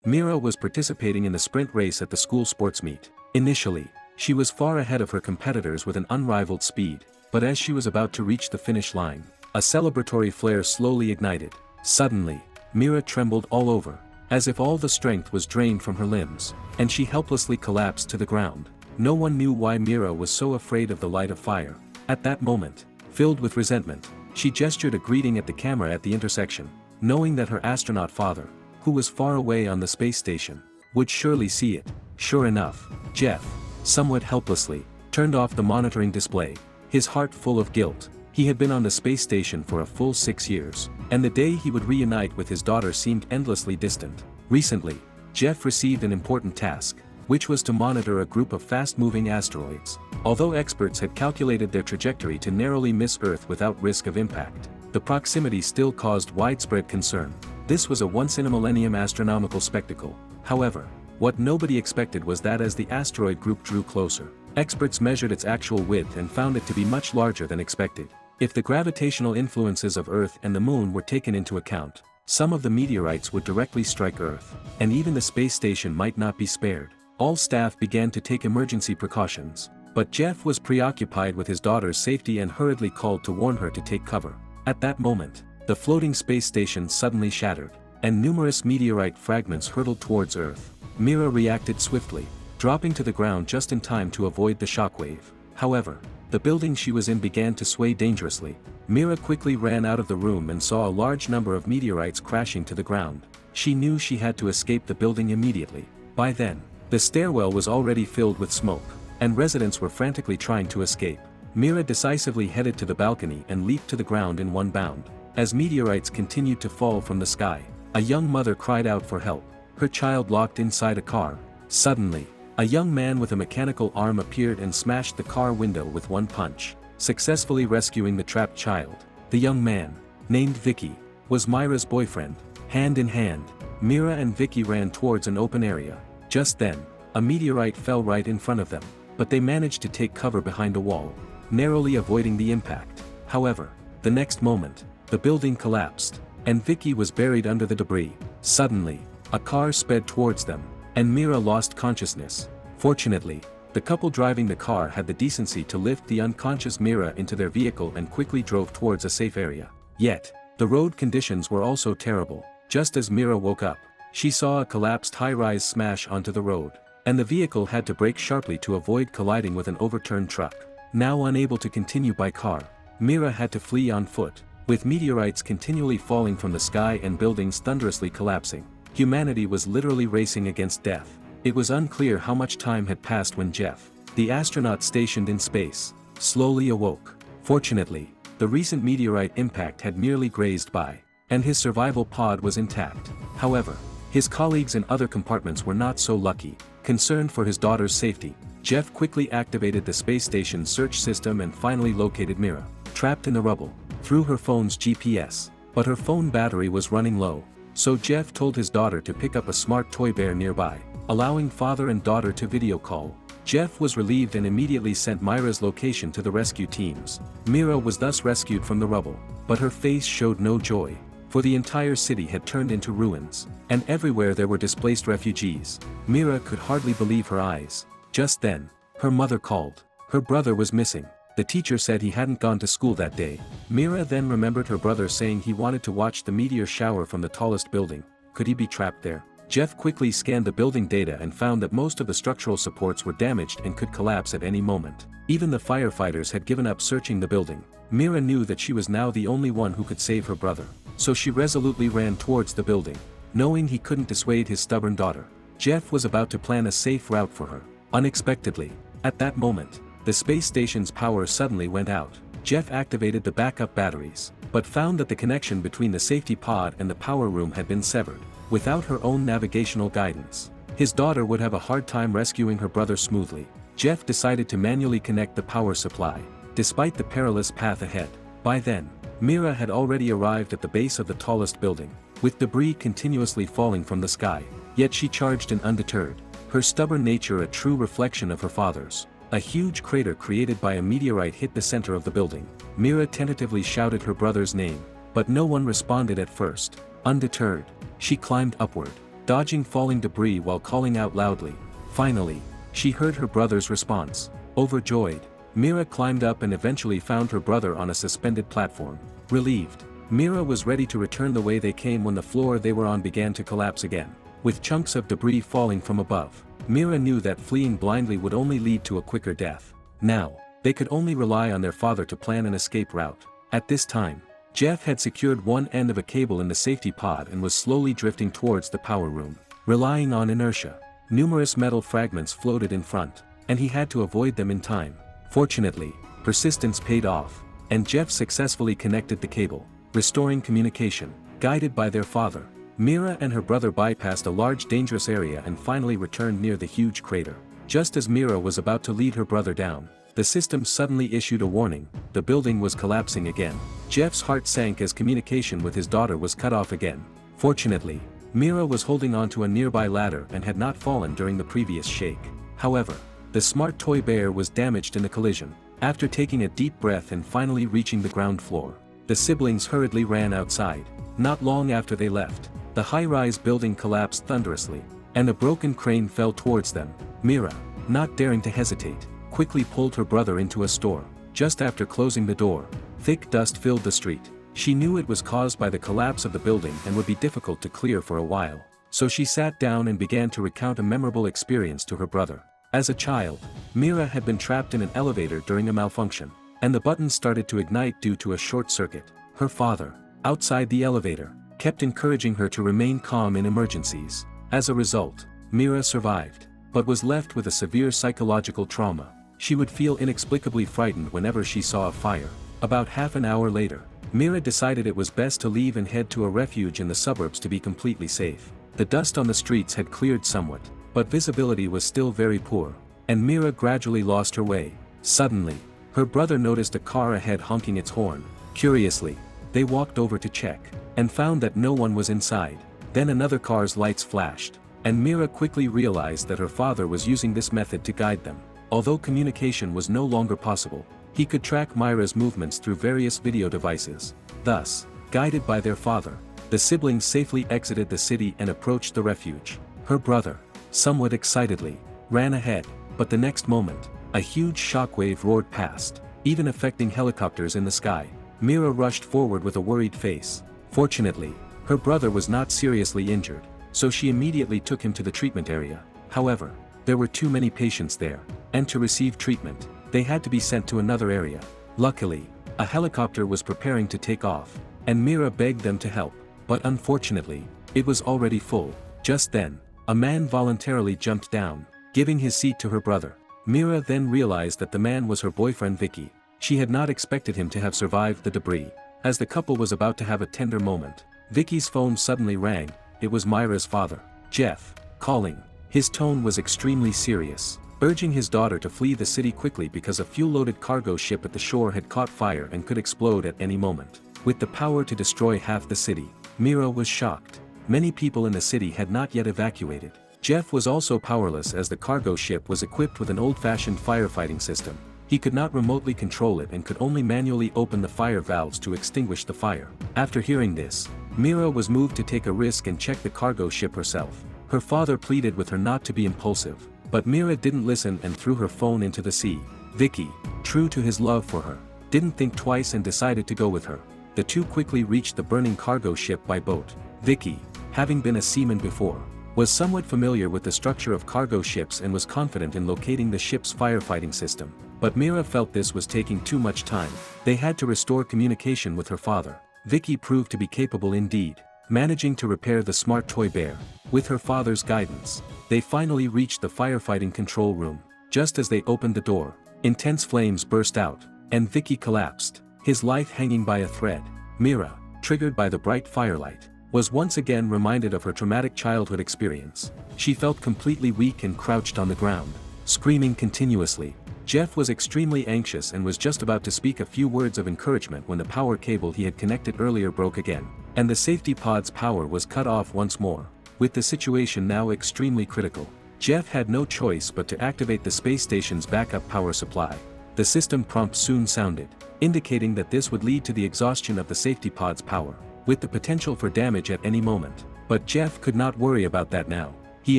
Mira was participating in the sprint race at the school sports meet. Initially, she was far ahead of her competitors with an unrivaled speed, but as she was about to reach the finish line, a celebratory flare slowly ignited. Suddenly, Mira trembled all over, as if all the strength was drained from her limbs, and she helplessly collapsed to the ground. No one knew why Mira was so afraid of the light of fire. At that moment, filled with resentment, she gestured a greeting at the camera at the intersection, knowing that her astronaut father, who was far away on the space station, would surely see it. Sure enough, Jeff, somewhat helplessly, turned off the monitoring display, his heart full of guilt. He had been on the space station for a full 6 years, and the day he would reunite with his daughter seemed endlessly distant. Recently, Jeff received an important task, which was to monitor a group of fast-moving asteroids. Although experts had calculated their trajectory to narrowly miss Earth without risk of impact, the proximity still caused widespread concern. This was a once-in-a-millennium astronomical spectacle. However, what nobody expected was that as the asteroid group drew closer, experts measured its actual width and found it to be much larger than expected. If the gravitational influences of Earth and the Moon were taken into account, some of the meteorites would directly strike Earth, and even the space station might not be spared. All staff began to take emergency precautions, but Jeff was preoccupied with his daughter's safety and hurriedly called to warn her to take cover. At that moment, the floating space station suddenly shattered, and numerous meteorite fragments hurtled towards Earth. Mira reacted swiftly, dropping to the ground just in time to avoid the shockwave. However, the building she was in began to sway dangerously. Mira quickly ran out of the room and saw a large number of meteorites crashing to the ground. She knew she had to escape the building immediately. By then, the stairwell was already filled with smoke, and residents were frantically trying to escape. Mira decisively headed to the balcony and leaped to the ground in one bound. As meteorites continued to fall from the sky, a young mother cried out for help, her child locked inside a car. Suddenly, a young man with a mechanical arm appeared and smashed the car window with one punch, successfully rescuing the trapped child. The young man, named Vicky, was Mira's boyfriend. Hand in hand, Mira and Vicky ran towards an open area. Just then, a meteorite fell right in front of them, but they managed to take cover behind a wall, narrowly avoiding the impact. However, the next moment, the building collapsed, and Vicky was buried under the debris. Suddenly, a car sped towards them, and Mira lost consciousness. Fortunately, the couple driving the car had the decency to lift the unconscious Mira into their vehicle and quickly drove towards a safe area. Yet, the road conditions were also terrible. Just as Mira woke up, she saw a collapsed high-rise smash onto the road, and the vehicle had to brake sharply to avoid colliding with an overturned truck. Now unable to continue by car, Mira had to flee on foot, with meteorites continually falling from the sky and buildings thunderously collapsing. Humanity was literally racing against death. It was unclear how much time had passed when Jeff, the astronaut stationed in space, slowly awoke. Fortunately, the recent meteorite impact had merely grazed by, and his survival pod was intact. However, his colleagues in other compartments were not so lucky. Concerned for his daughter's safety, Jeff quickly activated the space station's search system and finally located Mira, trapped in the rubble, through her phone's GPS. But her phone battery was running low, so Jeff told his daughter to pick up a smart toy bear nearby, allowing father and daughter to video call. Jeff was relieved and immediately sent Mira's location to the rescue teams. Mira was thus rescued from the rubble, but her face showed no joy, for the entire city had turned into ruins, and everywhere there were displaced refugees. Mira could hardly believe her eyes. Just then, her mother called. Her brother was missing. The teacher said he hadn't gone to school that day. Mira then remembered her brother saying he wanted to watch the meteor shower from the tallest building. Could he be trapped there? Jeff quickly scanned the building data and found that most of the structural supports were damaged and could collapse at any moment. Even the firefighters had given up searching the building. Mira knew that she was now the only one who could save her brother, so she resolutely ran towards the building. Knowing he couldn't dissuade his stubborn daughter, Jeff was about to plan a safe route for her. Unexpectedly, at that moment, the space station's power suddenly went out. Jeff activated the backup batteries, but found that the connection between the safety pod and the power room had been severed. Without her own navigational guidance, his daughter would have a hard time rescuing her brother smoothly. Jeff decided to manually connect the power supply, despite the perilous path ahead. By then, Mira had already arrived at the base of the tallest building, with debris continuously falling from the sky. Yet she charged and undeterred, her stubborn nature a true reflection of her father's. A huge crater created by a meteorite hit the center of the building. Mira tentatively shouted her brother's name, but no one responded at first. Undeterred, she climbed upward, dodging falling debris while calling out loudly. Finally, she heard her brother's response. Overjoyed, Mira climbed up and eventually found her brother on a suspended platform. Relieved, Mira was ready to return the way they came when the floor they were on began to collapse again, with chunks of debris falling from above. Mira knew that fleeing blindly would only lead to a quicker death. Now, they could only rely on their father to plan an escape route. At this time, Jeff had secured one end of a cable in the safety pod and was slowly drifting towards the power room. Relying on inertia, numerous metal fragments floated in front, and he had to avoid them in time. Fortunately, persistence paid off, and Jeff successfully connected the cable, restoring communication. Guided by their father, Mira and her brother bypassed a large dangerous area and finally returned near the huge crater. Just as Mira was about to lead her brother down, the system suddenly issued a warning: the building was collapsing again. Jeff's heart sank as communication with his daughter was cut off again. Fortunately, Mira was holding onto a nearby ladder and had not fallen during the previous shake. However, the smart toy bear was damaged in the collision. After taking a deep breath and finally reaching the ground floor, the siblings hurriedly ran outside. Not long after they left, the high-rise building collapsed thunderously, and a broken crane fell towards them. Mira, not daring to hesitate, quickly pulled her brother into a store. Just after closing the door, thick dust filled the street. She knew it was caused by the collapse of the building and would be difficult to clear for a while, so she sat down and began to recount a memorable experience to her brother. As a child, Mira had been trapped in an elevator during a malfunction, and the buttons started to ignite due to a short circuit. Her father, outside the elevator, kept encouraging her to remain calm in emergencies. As a result, Mira survived, but was left with a severe psychological trauma. She would feel inexplicably frightened whenever she saw a fire. About half an hour later, Mira decided it was best to leave and head to a refuge in the suburbs to be completely safe. The dust on the streets had cleared somewhat, but visibility was still very poor, and Mira gradually lost her way. Suddenly, her brother noticed a car ahead honking its horn. Curiously, they walked over to check, and found that no one was inside. Then another car's lights flashed, and Mira quickly realized that her father was using this method to guide them. Although communication was no longer possible, he could track Mira's movements through various video devices. Thus, guided by their father, the siblings safely exited the city and approached the refuge. Her brother, somewhat excitedly, ran ahead, but the next moment, a huge shockwave roared past, even affecting helicopters in the sky. Mira rushed forward with a worried face. Fortunately, her brother was not seriously injured, so she immediately took him to the treatment area. However, there were too many patients there, and to receive treatment, they had to be sent to another area. Luckily, a helicopter was preparing to take off, and Mira begged them to help, but unfortunately, it was already full. Just then, a man voluntarily jumped down, giving his seat to her brother. Mira then realized that the man was her boyfriend Vicky. She had not expected him to have survived the debris. As the couple was about to have a tender moment, Vicky's phone suddenly rang. It was Mira's father, Jeff, calling. His tone was extremely serious, urging his daughter to flee the city quickly because a fuel-loaded cargo ship at the shore had caught fire and could explode at any moment. With the power to destroy half the city, Mira was shocked. Many people in the city had not yet evacuated. Jeff was also powerless as the cargo ship was equipped with an old-fashioned firefighting system. He could not remotely control it and could only manually open the fire valves to extinguish the fire. After hearing this, Mira was moved to take a risk and check the cargo ship herself. Her father pleaded with her not to be impulsive, but Mira didn't listen and threw her phone into the sea. Vicky, true to his love for her, didn't think twice and decided to go with her. The two quickly reached the burning cargo ship by boat. Vicky, having been a seaman before, was somewhat familiar with the structure of cargo ships and was confident in locating the ship's firefighting system. But Mira felt this was taking too much time. They had to restore communication with her father. Vicky proved to be capable indeed, managing to repair the smart toy bear. With her father's guidance, they finally reached the firefighting control room. Just as they opened the door, intense flames burst out, and Vicky collapsed, his life hanging by a thread. Mira, triggered by the bright firelight, was once again reminded of her traumatic childhood experience. She felt completely weak and crouched on the ground, screaming continuously. Jeff was extremely anxious and was just about to speak a few words of encouragement when the power cable he had connected earlier broke again, and the safety pod's power was cut off once more. With the situation now extremely critical, Jeff had no choice but to activate the space station's backup power supply. The system prompt soon sounded, indicating that this would lead to the exhaustion of the safety pod's power, with the potential for damage at any moment. But Jeff could not worry about that now. He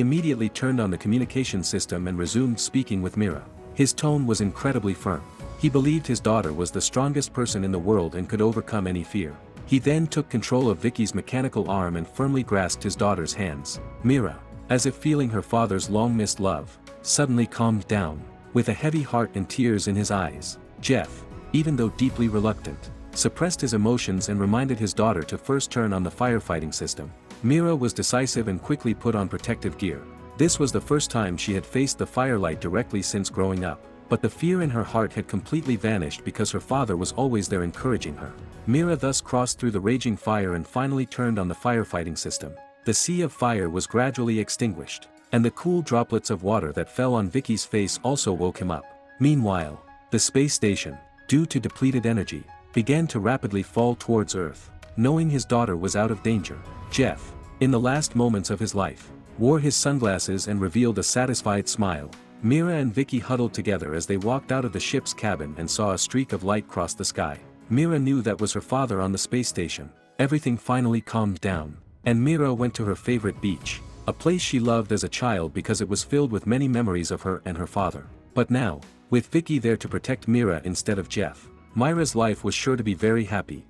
immediately turned on the communication system and resumed speaking with Mira. His tone was incredibly firm. He believed his daughter was the strongest person in the world and could overcome any fear. He then took control of Vicky's mechanical arm and firmly grasped his daughter's hands. Mira, as if feeling her father's long-missed love, suddenly calmed down. With a heavy heart and tears in his eyes, Jeff, even though deeply reluctant, suppressed his emotions and reminded his daughter to first turn on the firefighting system. Mira was decisive and quickly put on protective gear. This was the first time she had faced the firelight directly since growing up, but the fear in her heart had completely vanished because her father was always there encouraging her. Mira thus crossed through the raging fire and finally turned on the firefighting system. The sea of fire was gradually extinguished, and the cool droplets of water that fell on Vicky's face also woke him up. Meanwhile, the space station, due to depleted energy, began to rapidly fall towards Earth. Knowing his daughter was out of danger, Jeff, in the last moments of his life, wore his sunglasses and revealed a satisfied smile. Mira and Vicky huddled together as they walked out of the ship's cabin and saw a streak of light cross the sky. Mira knew that was her father on the space station. Everything finally calmed down, and Mira went to her favorite beach, a place she loved as a child because it was filled with many memories of her and her father. But now, with Vicky there to protect Mira instead of Jeff, Mira's life was sure to be very happy.